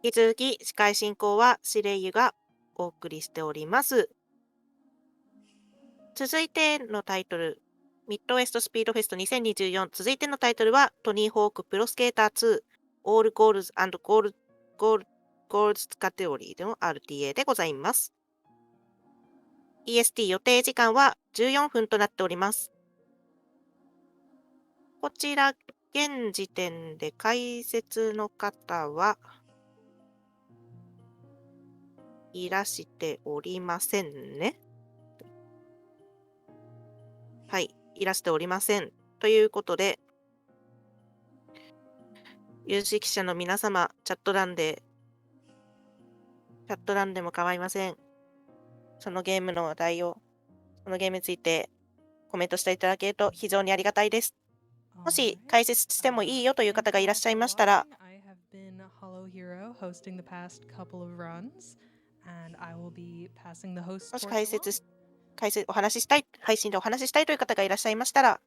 引き続き司会進行はシレイユがお送りしております。続いてのタイトル、ミッドウェストスピードフェスト2024。続いてのタイトルはトニーホークプロスケーター2、オールゴールズゴールズカテゴリーの RTA でございます。EST 予定時間は14分となっております。こちら、現時点で解説の方はいらしておりませんね。はい、いらしておりません。ということで、有識者の皆様、チャット欄でも構いません。そのゲームの話題を、そのゲームについてコメントしていただけると非常にありがたいです。もし解説してもいいよという方がいらっしゃいましたら、もしお話ししたい、配信でお話ししたいという方がいらっしゃいましたら、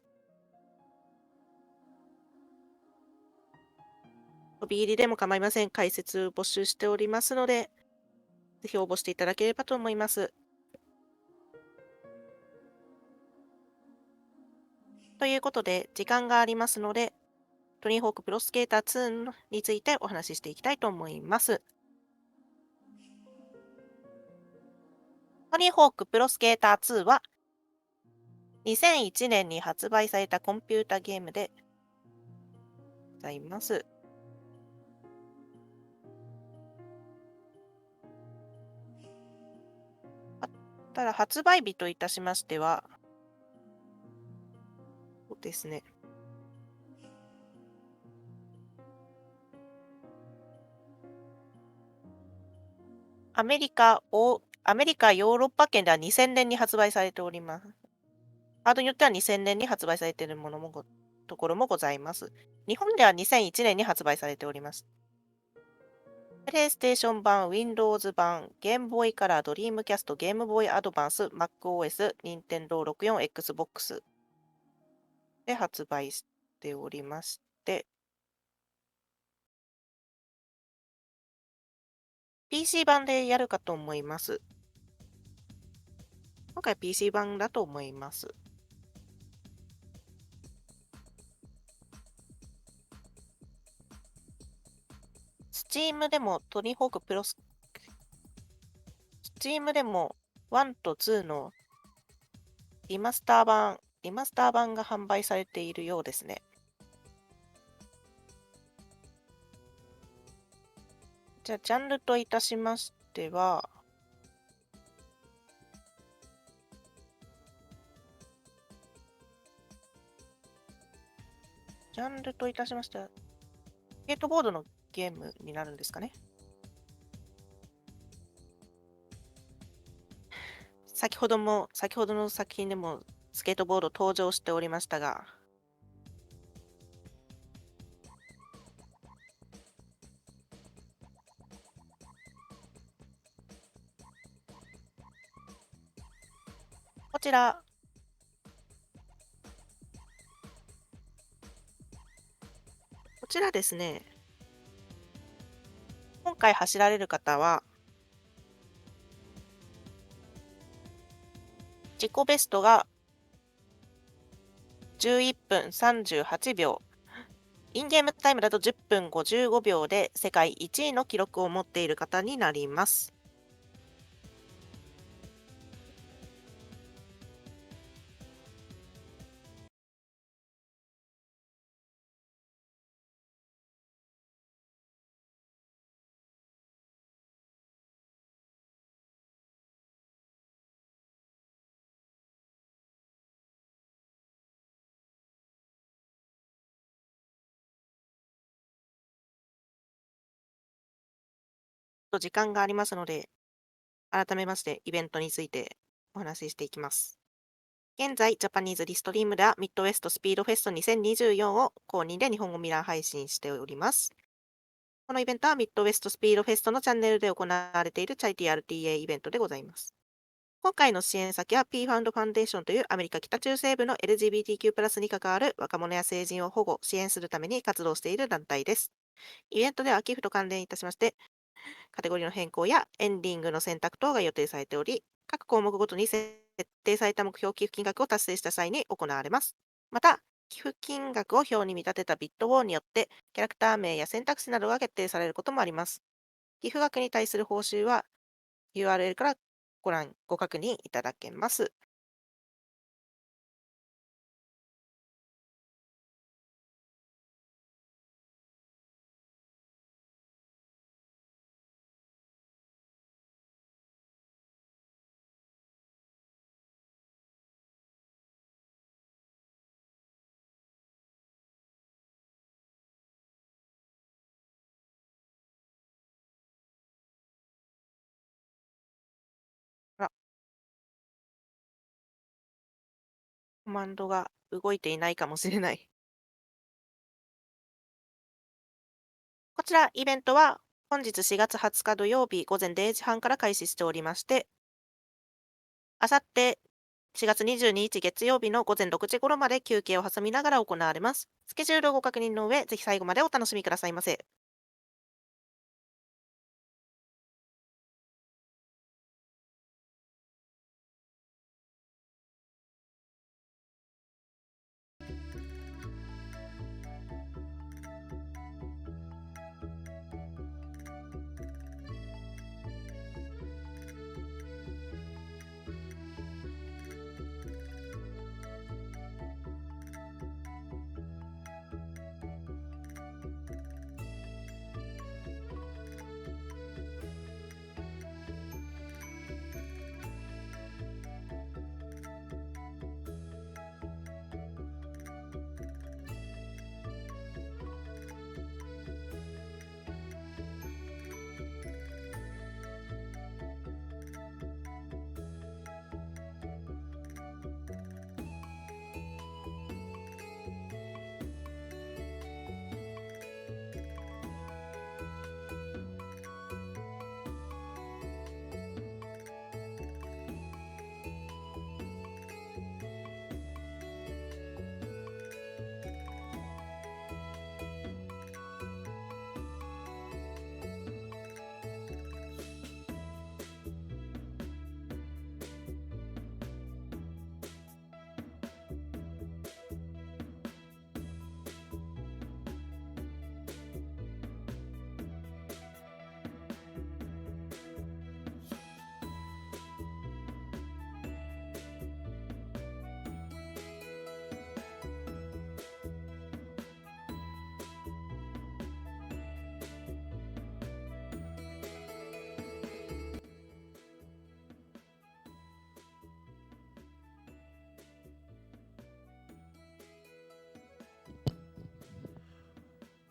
飛び入りでも構いません。解説募集しておりますので、ぜひ応募していただければと思います。ということで、時間がありますので、トニーホークプロスケーター2についてお話ししていきたいと思います。トニーホークプロスケーター2は、2001年に発売されたコンピュータゲームでございます。ただ、発売日といたしましては、そうですね。アメリカ、ヨーロッパ圏では2000年に発売されております。ハードによっては2000年に発売されているところもございます。日本では2001年に発売されております。プレイステーション版、Windows 版、ゲームボーイカラー、ドリームキャスト、ゲームボーイアドバンス、MacOS、Nintendo 64、Xbox で発売しておりまして、PC 版でやるかと思います。今回 PC 版だと思います。Steam でもトニーホークプロス、Steam でも1と2のリマスター版が販売されているようですね。じゃあ、ジャンルといたしましては、スケートボードのゲームになるんですかね。先ほどの作品でもスケートボード登場しておりましたが、こちらですね、今回走られる方は、自己ベストが11分38秒、インゲームタイムだと10分55秒で世界1位の記録を持っている方になります。時間がありますので、改めましてイベントについてお話ししていきます。現在、ジャパニーズリストリームではミッドウェストスピードフェスト2024を公認で日本語ミラー配信しております。このイベントはミッドウェストスピードフェストのチャンネルで行われているチャリティー RTA イベントでございます。今回の支援先は P ファウンドファンデーションというアメリカ北中西部の LGBTQ+ に関わる若者や成人を保護、支援するために活動している団体です。イベントでは寄付と関連いたしまして、カテゴリーの変更やエンディングの選択等が予定されており、各項目ごとに設定された目標寄付金額を達成した際に行われます。また、寄付金額を表に見立てたビットウォーによって、キャラクター名や選択肢などが決定されることもあります。寄付額に対する報酬は URL からご確認いただけます。あら、コマンドが動いていないかもしれない。こちら、イベントは本日4月20日土曜日午前0時半から開始しておりまして、あさって4月22日月曜日の午前6時頃まで休憩を挟みながら行われます。スケジュールをご確認の上、ぜひ最後までお楽しみくださいませ。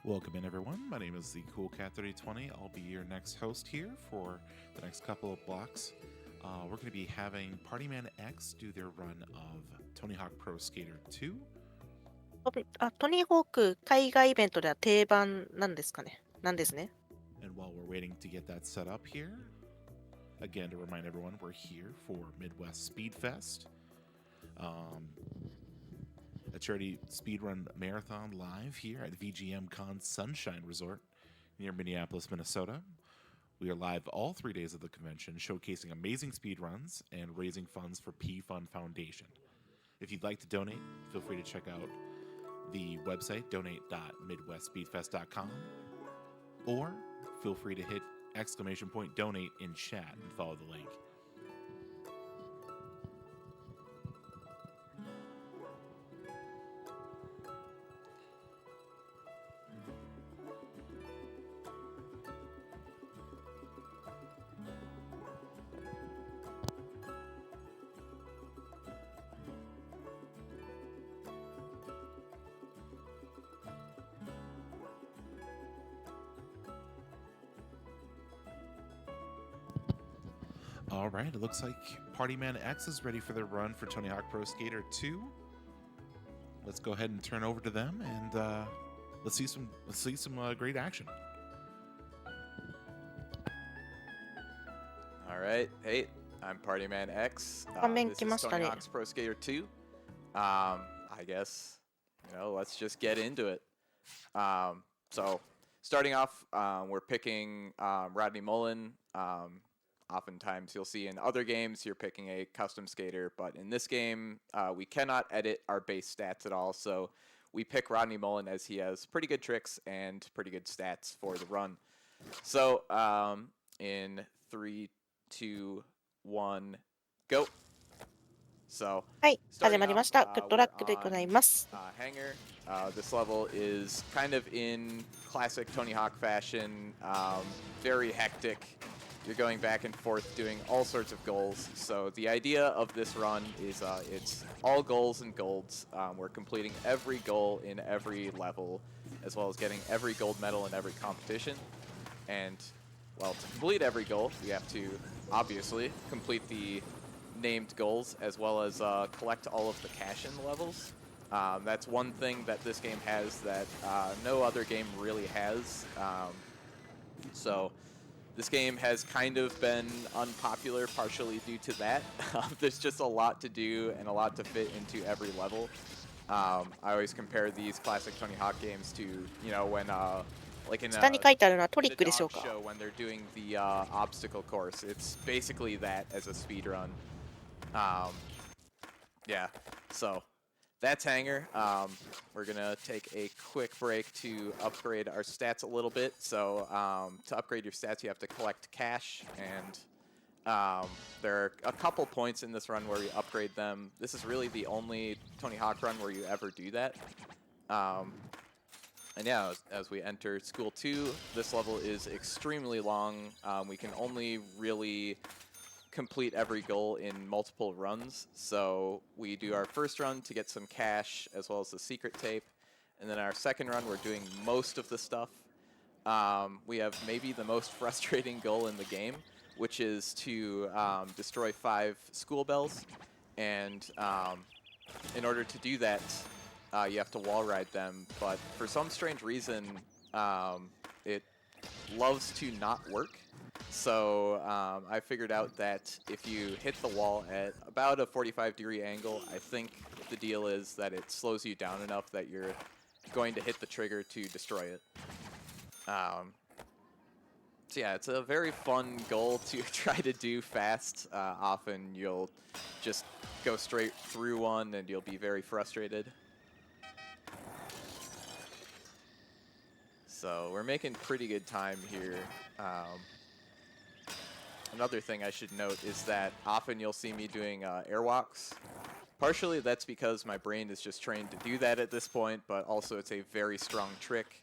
Welcome in, everyone. My name is the Cool Cat 3020. I'll be your next host here for the next couple of blocks. We're going to be having Partyman X do their run of Tony Hawk Pro Skater 2. トニーホーク海外イベントでは定番なんですかね。なんですね。And while we're waiting to get that set up here, again, to remind everyone, we're here for Midwest Speedfest, a charity speedrun marathon live here at VGM Con Sunshine Resort near Minneapolis, Minnesota. We are live all 3 days of the convention, showcasing amazing speedruns and raising funds for P Fund Foundation. If you'd like to donate, feel free to check out the website, donate.midwestspeedfest.com, or feel free to hit !donate in chat and follow the link. All right, it looks like Partyman X is ready for their run for Tony Hawk Pro Skater 2. Let's go ahead and turn over to them, and let's see some great action. All right, hey, I'm Partyman X. This is Tony Hawk's Pro Skater 2. I guess, let's just get into it. So starting off, we're picking Rodney Mullen. Oftentimes you'll see in other games you're picking a custom skater, but in this game we cannot edit our base stats at all, so we pick Rodney Mullen as he has pretty good tricks and pretty good stats for the run. So in 3, 2, 1, go. So はい、始 starting まりま off, した。グッドラッ we're クでござい on ます。 Hanger. This level is kind of in classic Tony Hawk fashion, very hectic. You're going back and forth doing all sorts of goals. So the idea of this run is it's all goals and golds. We're completing every goal in every level, as well as getting every gold medal in every competition. And, well, to complete every goal, we have to, obviously, complete the named goals, as well as collect all of the cash-in levels. That's one thing that this game has that no other game really has. So this game has kind of been unpopular partially due to that. There's just a lot to do and a lot to fit into every level. I always compare these classic Tony Hawk games to, you know, when like in 下に書いてあるのはトリッ the クでしょう dog か。 show when they're doing the obstacle course. It's basically that as a speed run. Yeah, so that's Hanger. We're gonna take a quick break to upgrade our stats a little bit. So to upgrade your stats, you have to collect cash, and there are a couple points in this run where you upgrade them. This is really the only Tony Hawk run where you ever do that. And yeah, as we enter School 2, this level is extremely long. We can only really complete every goal in multiple runs. So we do our first run to get some cash as well as the secret tape. And then our second run, we're doing most of the stuff. We have maybe the most frustrating goal in the game, which is to destroy 5 school bells. And in order to do that, you have to wall ride them. But for some strange reason, it loves to not work. So I figured out that if you hit the wall at about a 45-degree angle, I think the deal is that it slows you down enough that you're going to hit the trigger to destroy it. So yeah, it's a very fun goal to try to do fast. Often you'll just go straight through one and you'll be very frustrated. So we're making pretty good time here. Another thing I should note is that often you'll see me doing airwalks. Partially that's because my brain is just trained to do that at this point, but also it's a very strong trick.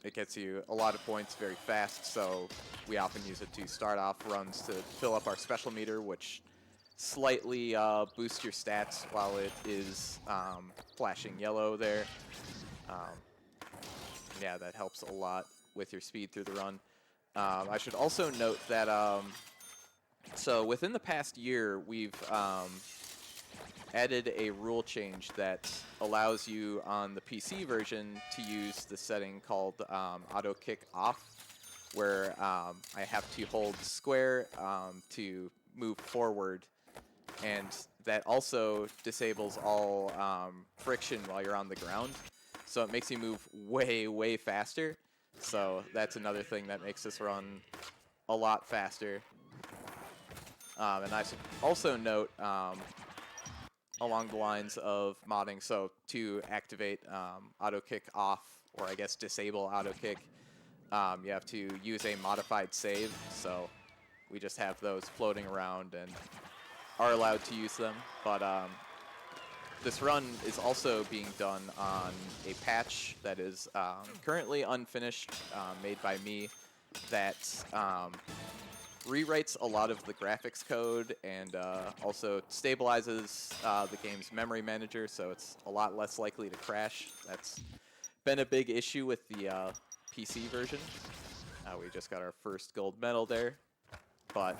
It gets you a lot of points very fast, so we often use it to start off runs to fill up our special meter, which slightly boosts your stats while it is flashing yellow there. Yeah, that helps a lot with your speed through the run. I should also note that, so within the past year, we've added a rule change that allows you on the PC version to use the setting called auto kick off, where I have to hold square to move forward, and that also disables all friction while you're on the ground. So it makes you move way, way faster. So that's another thing that makes this run a lot faster. And I should also note along the lines of modding, so to activate auto kick off, or I guess disable auto kick, you have to use a modified save. So we just have those floating around and are allowed to use them. But this run is also being done on a patch that is currently unfinished, made by me, that rewrites a lot of the graphics code and also stabilizes the game's memory manager, so it's a lot less likely to crash. That's been a big issue with the PC version. We just got our first gold medal there, but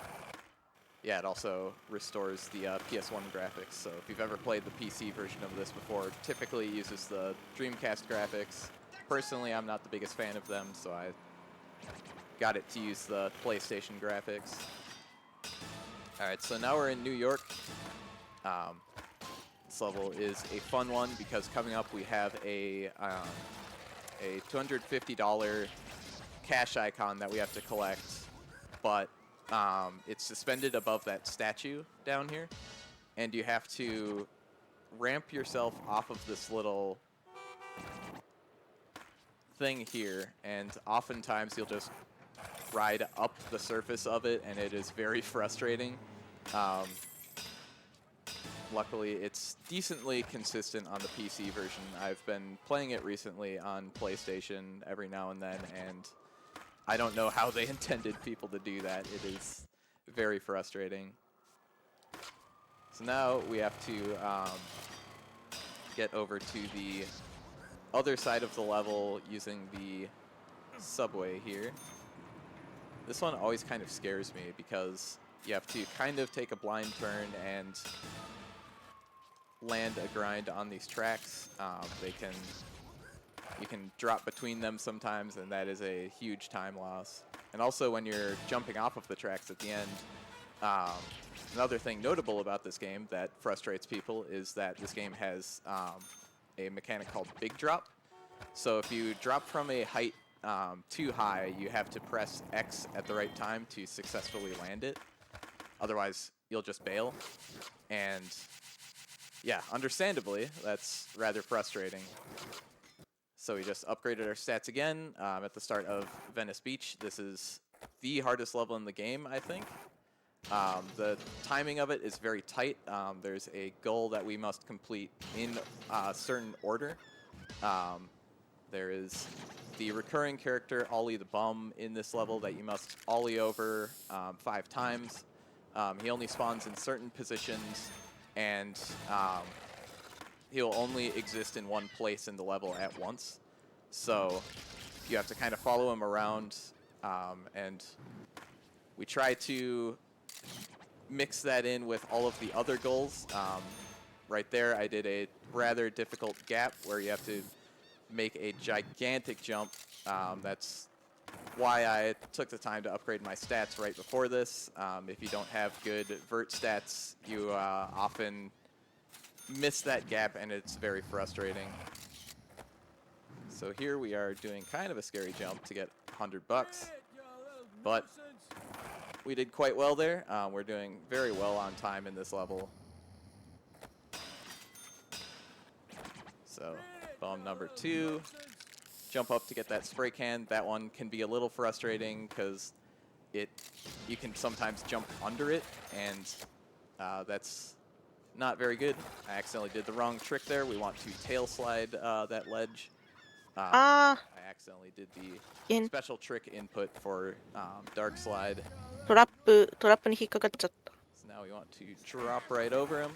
yeah, it also restores the PS1 graphics. So if you've ever played the PC version of this before, typically it uses the Dreamcast graphics. Personally, I'm not the biggest fan of them, so I got it to use the PlayStation graphics. Alright, so now we're in New York. This level is a fun one because coming up we have a a $250 cash icon that we have to collect, but it's suspended above that statue down here, and you have to ramp yourself off of this little thing here, and oftentimes you'll just ride up the surface of it, and it is very frustrating. Luckily, it's decently consistent on the PC version. I've been playing it recently on PlayStation every now and then, and I don't know how they intended people to do that. It is very frustrating. So now we have to get over to the other side of the level using the subway here. This one always kind of scares me because you have to kind of take a blind turn and land a grind on these tracks. You can drop between them sometimes, and that is a huge time loss. And also when you're jumping off of the tracks at the end, another thing notable about this game that frustrates people is that this game has a mechanic called big drop. So if you drop from a height too high, you have to press X at the right time to successfully land it. Otherwise, you'll just bail. And yeah, understandably, that's rather frustrating. So we just upgraded our stats again at the start of Venice Beach. This is the hardest level in the game, I think. The timing of it is very tight. There's a goal that we must complete in a certain order. There is the recurring character, Ollie the Bum, in this level that you must Ollie over 5 times. He only spawns in certain positions, and he'll only exist in one place in the level at once. So you have to kind of follow him around, and we try to mix that in with all of the other goals. Right there, I did a rather difficult gap where you have to make a gigantic jump. That's why I took the time to upgrade my stats right before this. If you don't have good vert stats, you often miss that gap, and it's very frustrating. So here we are doing kind of a scary jump to get $100, but we did quite well there. We're doing very well on time in this level. So bomb number 2, jump up to get that spray can. That one can be a little frustrating because you can sometimes jump under it, and that's not very good. I accidentally did the wrong trick there. We want to tail slide that ledge. I accidentally did the special trick input for dark slide. トラップに引っかかっちゃった。 So now we want to drop right over him.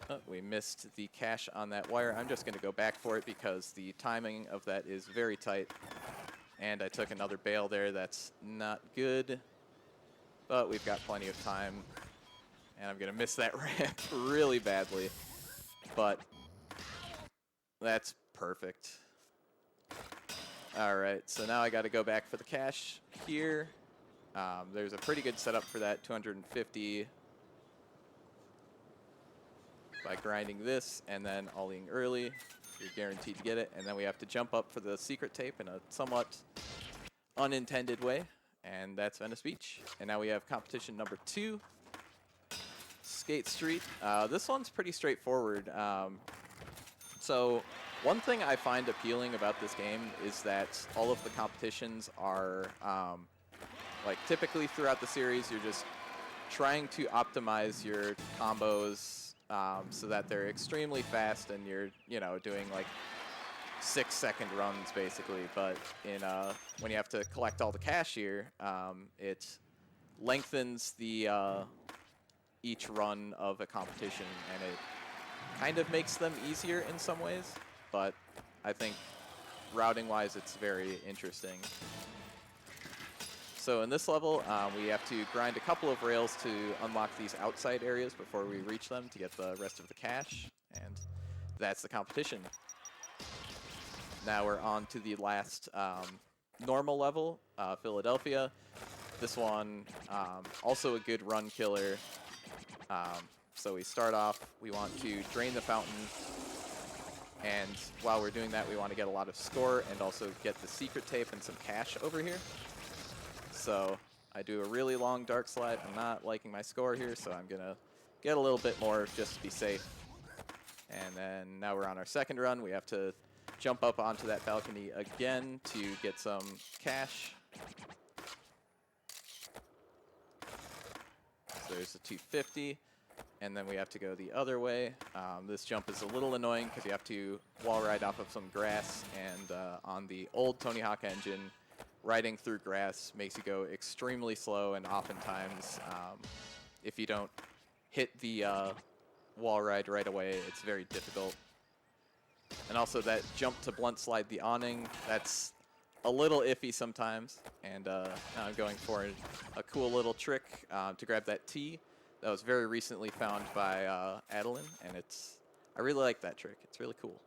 Oh, we missed the cash on that wire. I'm just going to go back for it because the timing of that is very tight. And I took another bail there. That's not good. But we've got plenty of time. And I'm going to miss that ramp really badly. But that's perfect. All right, so now I got to go back for the cash here. There's a pretty good setup for that, 250 by grinding this and then ollieing early. You're guaranteed to get it, and then we have to jump up for the secret tape in a somewhat unintended way, and that's Venice Beach. And now we have competition number 2, Skate Street. This one's pretty straightforward. So one thing I find appealing about this game is that all of the competitions are, like typically throughout the series, you're just trying to optimize your combos so that they're extremely fast, and you're, doing like 6-second runs basically. But when you have to collect all the cash here, it lengthens the each run of a competition, and it kind of makes them easier in some ways. But I think routing-wise, it's very interesting. So in this level, we have to grind a couple of rails to unlock these outside areas before we reach them to get the rest of the cash, and that's the competition. Now we're on to the last normal level, Philadelphia. This one, also a good run killer. So we start off, we want to drain the fountain, And while we're doing that, we want to get a lot of score and also get the secret tape and some cash over here. So I do a really long dark slide. I'm not liking my score here, so I'm going to get a little bit more just to be safe. And then now we're on our second run. We have to jump up onto that balcony again to get some cash. So there's a 250. And then we have to go the other way. This jump is a little annoying because you have to wall ride off of some grass. And on the old Tony Hawk engine, riding through grass makes you go extremely slow. And oftentimes, if you don't hit the wall ride right away, it's very difficult. And also that jump to blunt slide the awning, that's a little iffy sometimes. And now I'm going for a cool little trick to grab that T. That was very recently found by Adeline, and I really like that trick. It's really cool.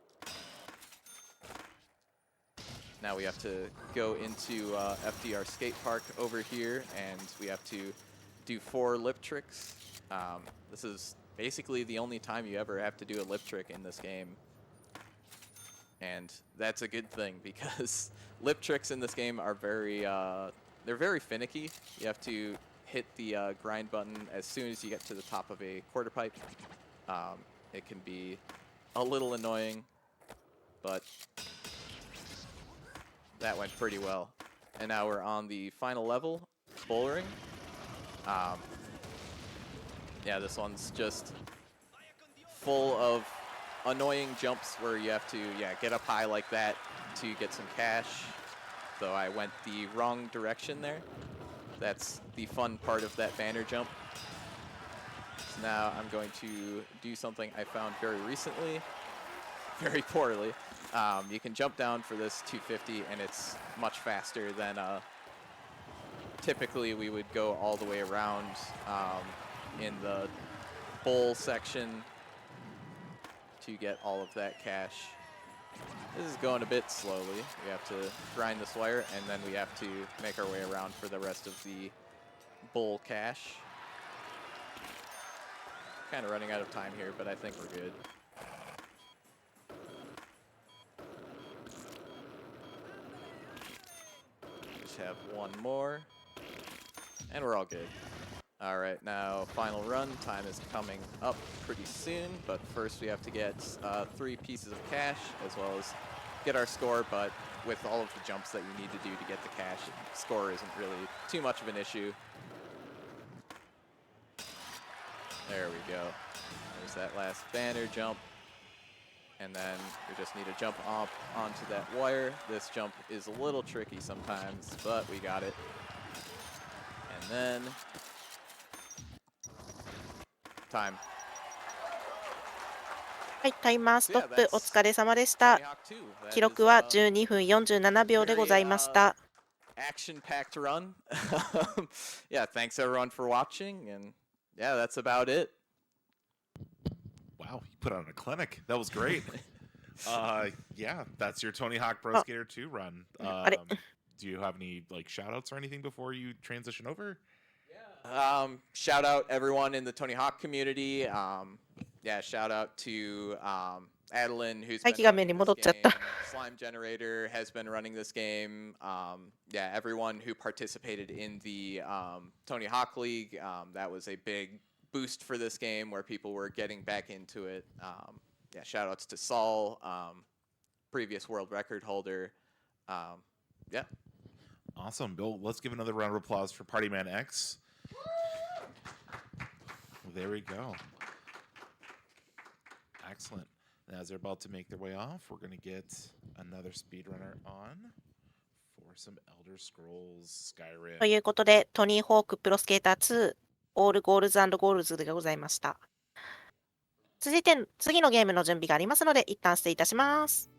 Now we have to go into FDR Skate Park over here, and we have to do 4 lip tricks. This is basically the only time you ever have to do a lip trick in this game. And that's a good thing, because lip tricks in this game are they're very finicky. You have to hit the grind button as soon as you get to the top of a quarter pipe. It can be a little annoying, but that went pretty well. And now we're on the final level, bouldering. Yeah, this one's just full of annoying jumps where you have to get up high like that to get some cash. So I went the wrong direction there. That's the fun part of that banner jump. So now I'm going to do something I found very recently, very poorly. You can jump down for this 250, and it's much faster than typically we would go all the way around in the bowl section to get all of that cash. This is going a bit slowly. We have to grind this wire, and then we have to make our way around for the rest of the bowl cash. Kind of running out of time here, but I think we're good. Just have one more, and we're all good. All right, now final run. Time is coming up pretty soon, but first we have to get 3 pieces of cash as well as get our score, but with all of the jumps that you need to do to get the cash, score isn't really too much of an issue. There we go. There's that last banner jump. And then we just need to jump up onto that wire. This jump is a little tricky sometimes, but we got it. And then time. はい、タイマーストップお疲れ様でした。記録は12分47秒でございました。Action-packed run. Yeah, thanks everyone for watching, and yeah, that's about it. Wow, you put on a clinic. That was great. Yeah, that's your Tony Hawk Pro Skater 2 run. Do you have any shout outs or anything before you transition over? Shout out everyone in the Tony Hawk community. Shout out to Adeline, who's been running this game. Slime Generator has been running this game. Everyone who participated in the Tony Hawk League. That was a big boost for this game where people were getting back into it. Shout outs to Saul, previous world record holder. Awesome. Bill, let's give another round of applause for Party Man X. There we go. Excellent. And as they're about to make their way off, we're going to get another speedrunner on for some Elder Scrolls Skyrim. ということで、トニー・ホークプロスケーター2、オールゴールズ&ゴールズでございました。続いて、次のゲームの準備がありますので、一旦失礼いたします。